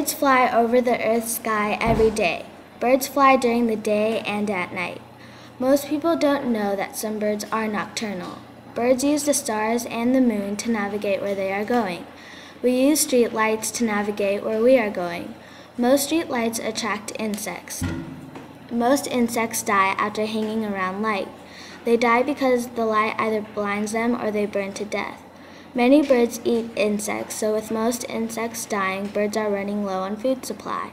Birds fly over the Earth's sky every day. Birds fly during the day and at night. Most people don't know that some birds are nocturnal. Birds use the stars and the moon to navigate where they are going. We use street lights to navigate where we are going. Most street lights attract insects. Most insects die after hanging around light. They die because the light either blinds them or they burn to death. Many birds eat insects, so with most insects dying, birds are running low on food supply.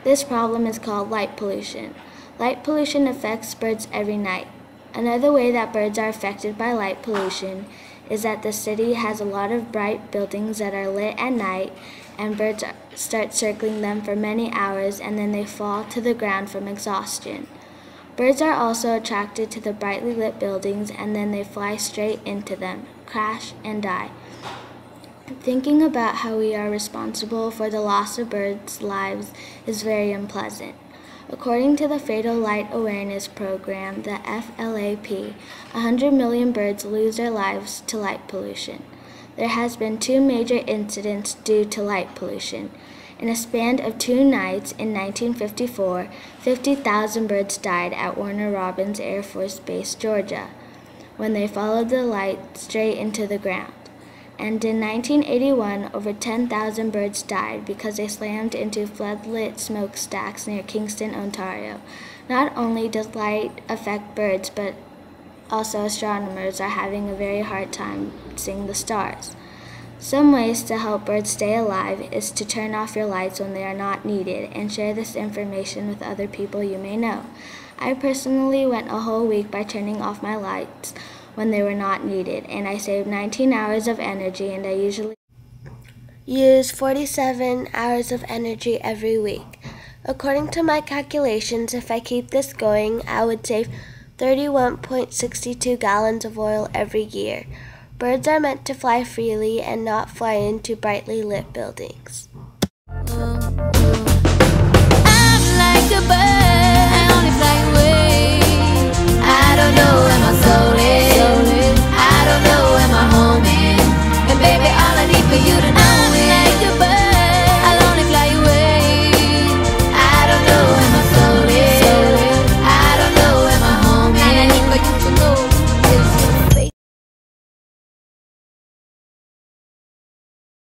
This problem is called light pollution. Light pollution affects birds every night. Another way that birds are affected by light pollution is that the city has a lot of bright buildings that are lit at night, and birds start circling them for many hours and then they fall to the ground from exhaustion. Birds are also attracted to the brightly lit buildings and then they fly straight into them, crash, and die. Thinking about how we are responsible for the loss of birds' lives is very unpleasant. According to the Fatal Light Awareness Program, the FLAP, 100 million birds lose their lives to light pollution. There has been 2 major incidents due to light pollution. In a span of 2 nights in 1954, 50,000 birds died at Warner Robins Air Force Base, Georgia, when they followed the light straight into the ground. And in 1981, over 10,000 birds died because they slammed into floodlit smokestacks near Kingston, Ontario. Not only does light affect birds, but also astronomers are having a very hard time seeing the stars. Some ways to help birds stay alive is to turn off your lights when they are not needed and share this information with other people you may know. I personally went a whole week by turning off my lights when they were not needed, and I saved 19 hours of energy, and I usually use 47 hours of energy every week. According to my calculations, if I keep this going, I would save 31.62 gallons of oil every year. Birds are meant to fly freely and not fly into brightly lit buildings.